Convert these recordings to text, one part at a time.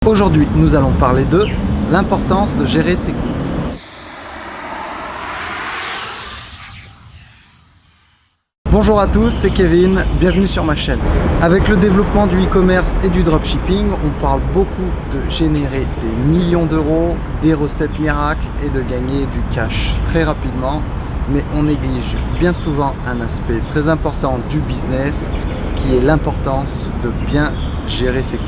Aujourd'hui, nous allons parler de l'importance de gérer ses coûts. Bonjour à tous, c'est Kevin, bienvenue sur ma chaîne. Avec le développement du e-commerce et du dropshipping, on parle beaucoup de générer des millions d'euros, des recettes miracles et de gagner du cash très rapidement. Mais on néglige bien souvent un aspect très important du business qui est l'importance de bien gérer ses coûts.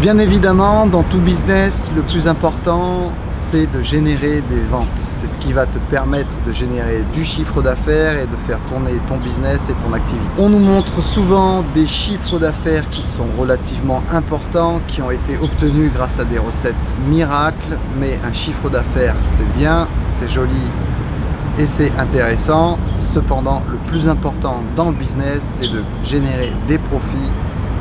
Bien évidemment, dans tout business, le plus important, c'est de générer des ventes. C'est ce qui va te permettre de générer du chiffre d'affaires et de faire tourner ton business et ton activité. On nous montre souvent des chiffres d'affaires qui sont relativement importants, qui ont été obtenus grâce à des recettes miracles, mais un chiffre d'affaires, c'est bien, c'est joli et c'est intéressant. Cependant, le plus important dans le business, c'est de générer des profits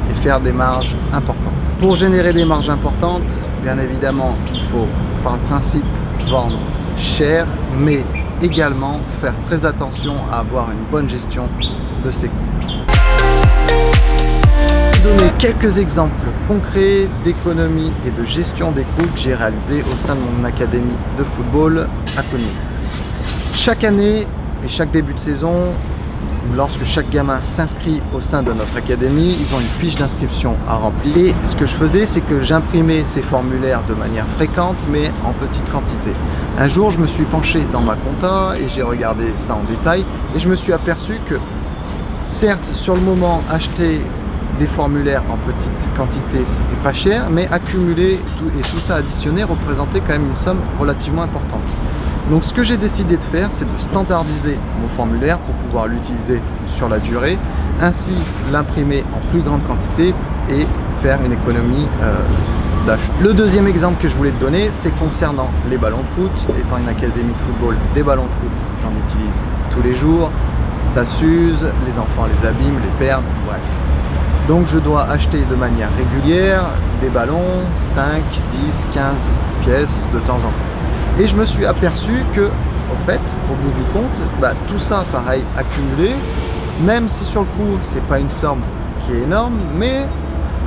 et faire des marges importantes. Pour générer des marges importantes, bien évidemment, il faut par principe vendre cher, mais également faire très attention à avoir une bonne gestion de ses coûts. Je vais donner quelques exemples concrets d'économie et de gestion des coûts que j'ai réalisés au sein de mon académie de football à Cogny. Chaque année et chaque début de saison, lorsque chaque gamin s'inscrit au sein de notre académie, ils ont une fiche d'inscription à remplir. Et ce que je faisais, c'est que j'imprimais ces formulaires de manière fréquente, mais en petite quantité. Un jour, je me suis penché dans ma compta et j'ai regardé ça en détail. Et je me suis aperçu que, certes, sur le moment, acheter des formulaires en petite quantité, c'était pas cher, mais accumuler tout ça additionné représentait quand même une somme relativement importante. Donc ce que j'ai décidé de faire, c'est de standardiser mon formulaire pour pouvoir l'utiliser sur la durée, ainsi l'imprimer en plus grande quantité et faire une économie d'achat. Le deuxième exemple que je voulais te donner, c'est concernant les ballons de foot. Étant une académie de football, des ballons de foot, j'en utilise tous les jours. Ça s'use, les enfants les abîment, les perdent, bref. Donc je dois acheter de manière régulière des ballons, 5, 10, 15 pièces de temps en temps. Et je me suis aperçu que, en fait, au bout du compte, tout ça, pareil, accumulé, même si sur le coup, c'est pas une somme qui est énorme, mais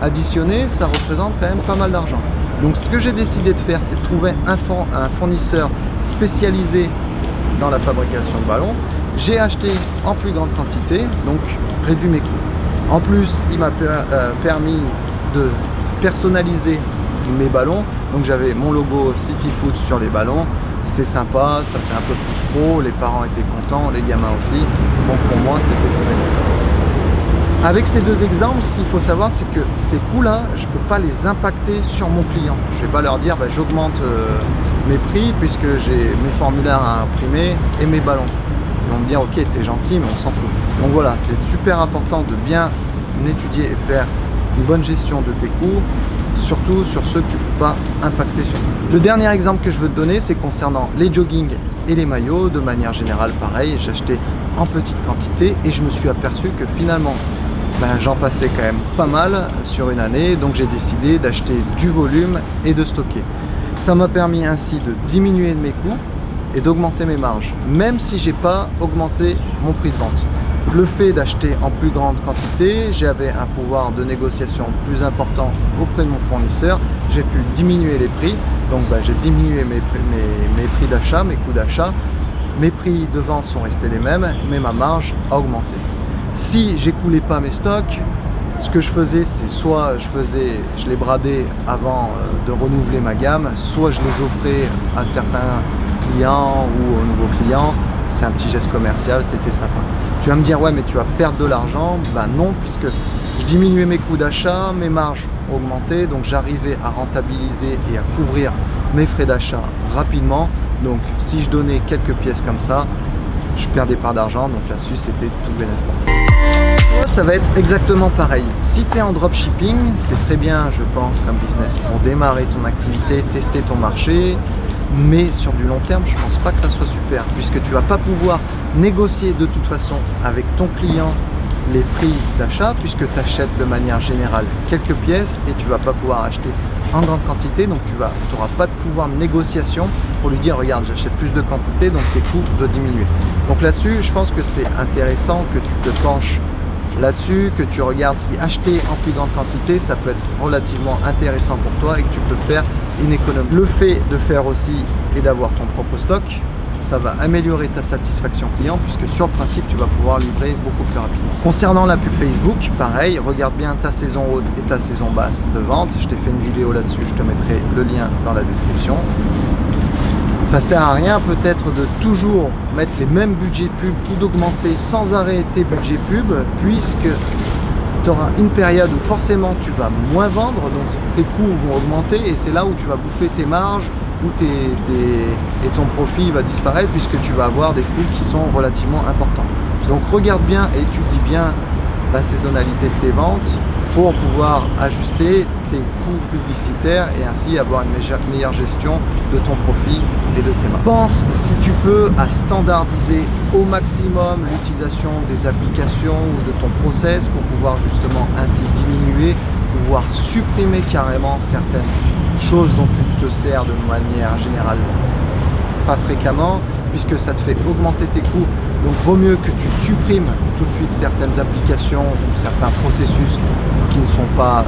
additionné, ça représente quand même pas mal d'argent. Donc ce que j'ai décidé de faire, c'est de trouver un fournisseur spécialisé dans la fabrication de ballons. J'ai acheté en plus grande quantité, donc réduit mes coûts. En plus, il m'a permis de personnaliser mes ballons, donc j'avais mon logo City Foot sur les ballons, c'est sympa, ça fait un peu plus pro, les parents étaient contents, les gamins aussi, bon pour moi c'était tout bénéfique. Avec ces deux exemples, ce qu'il faut savoir, c'est que ces coûts-là, je ne peux pas les impacter sur mon client. Je ne vais pas leur dire j'augmente mes prix puisque j'ai mes formulaires à imprimer et mes ballons. Ils vont me dire ok, t'es gentil, mais on s'en fout. Donc voilà, c'est super important de bien étudier et faire une bonne gestion de tes coûts, surtout sur ceux que tu ne peux pas impacter sur toi. Le dernier exemple que je veux te donner, c'est concernant les joggings et les maillots. De manière générale, pareil, j'achetais en petite quantité et je me suis aperçu que finalement, j'en passais quand même pas mal sur une année, donc j'ai décidé d'acheter du volume et de stocker. Ça m'a permis ainsi de diminuer mes coûts et d'augmenter mes marges, même si j'ai pas augmenté mon prix de vente. Le fait d'acheter en plus grande quantité, j'avais un pouvoir de négociation plus important auprès de mon fournisseur, j'ai pu diminuer les prix, donc j'ai diminué mes prix d'achat, mes coûts d'achat, mes prix de vente sont restés les mêmes, mais ma marge a augmenté. Si j'écoulais pas mes stocks, ce que je faisais, c'est soit je les bradais avant de renouveler ma gamme, soit je les offrais à certains clients ou aux nouveaux clients. C'est un petit geste commercial, c'était sympa. Tu vas me dire, ouais, mais tu vas perdre de l'argent. Non, puisque je diminuais mes coûts d'achat, mes marges augmentaient, donc j'arrivais à rentabiliser et à couvrir mes frais d'achat rapidement. Donc, si je donnais quelques pièces comme ça, je perdais pas d'argent, donc là-dessus, c'était tout bénéfique. Ça va être exactement pareil. Si tu es en dropshipping, c'est très bien, je pense, comme business pour démarrer ton activité, tester ton marché. Mais sur du long terme, je ne pense pas que ça soit super, puisque tu ne vas pas pouvoir négocier de toute façon avec ton client les prix d'achat, puisque tu achètes de manière générale quelques pièces et tu ne vas pas pouvoir acheter en grande quantité, donc tu n'auras pas de pouvoir de négociation pour lui dire regarde, j'achète plus de quantité, donc tes coûts doivent diminuer. Donc là-dessus, je pense que c'est intéressant que tu te penches là-dessus, que tu regardes si acheter en plus grande quantité, ça peut être relativement intéressant pour toi et que tu peux faire une économie. Le fait de faire aussi et d'avoir ton propre stock, ça va améliorer ta satisfaction client puisque sur le principe, tu vas pouvoir livrer beaucoup plus rapidement. Concernant la pub Facebook, pareil, regarde bien ta saison haute et ta saison basse de vente. Je t'ai fait une vidéo là-dessus, je te mettrai le lien dans la description. Ça sert à rien peut-être de toujours mettre les mêmes budgets pub ou d'augmenter sans arrêt tes budgets pub puisque tu auras une période où forcément tu vas moins vendre, donc tes coûts vont augmenter et c'est là où tu vas bouffer tes marges où et ton profit va disparaître puisque tu vas avoir des coûts qui sont relativement importants. Donc regarde bien et étudie bien la saisonnalité de tes ventes pour pouvoir ajuster tes coûts publicitaires et ainsi avoir une meilleure gestion de ton profit et de tes marges. Pense, si tu peux, à standardiser au maximum l'utilisation des applications ou de ton process pour pouvoir justement ainsi diminuer, pouvoir supprimer carrément certaines choses dont tu te sers de manière générale pas fréquemment puisque ça te fait augmenter tes coûts. Donc vaut mieux que tu supprimes tout de suite certaines applications ou certains processus qui ne sont pas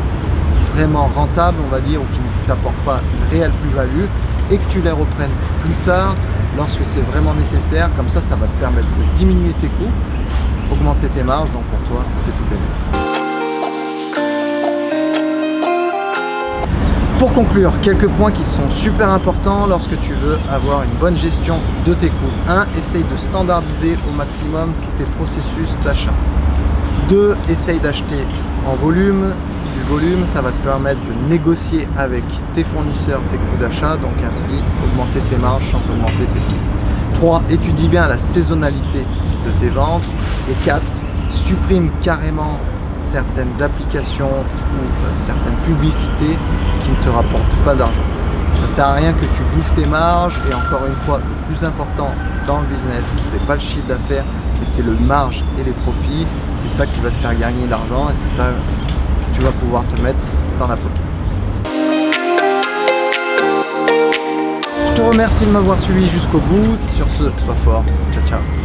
vraiment rentables, on va dire, ou qui ne t'apportent pas une réelle plus-value et que tu les reprennes plus tard lorsque c'est vraiment nécessaire. Comme ça, ça va te permettre de diminuer tes coûts, augmenter tes marges, donc pour toi, c'est tout bénéfique. Pour conclure, quelques points qui sont super importants lorsque tu veux avoir une bonne gestion de tes coûts. 1. Essaye de standardiser au maximum tous tes processus d'achat. 2. Essaye d'acheter en volume. Du volume, ça va te permettre de négocier avec tes fournisseurs tes coûts d'achat, donc ainsi augmenter tes marges sans augmenter tes coûts. 3. Étudie bien la saisonnalité de tes ventes. Et 4. Supprime carrément certaines applications ou certaines publicités qui ne te rapportent pas d'argent. Ça sert à rien que tu bouffes tes marges et encore une fois, le plus important dans le business, c'est pas le chiffre d'affaires, mais c'est le marge et les profits. C'est ça qui va te faire gagner de l'argent et c'est ça que tu vas pouvoir te mettre dans la pocket. Je te remercie de m'avoir suivi jusqu'au bout. Sur ce, sois fort. Ciao, ciao.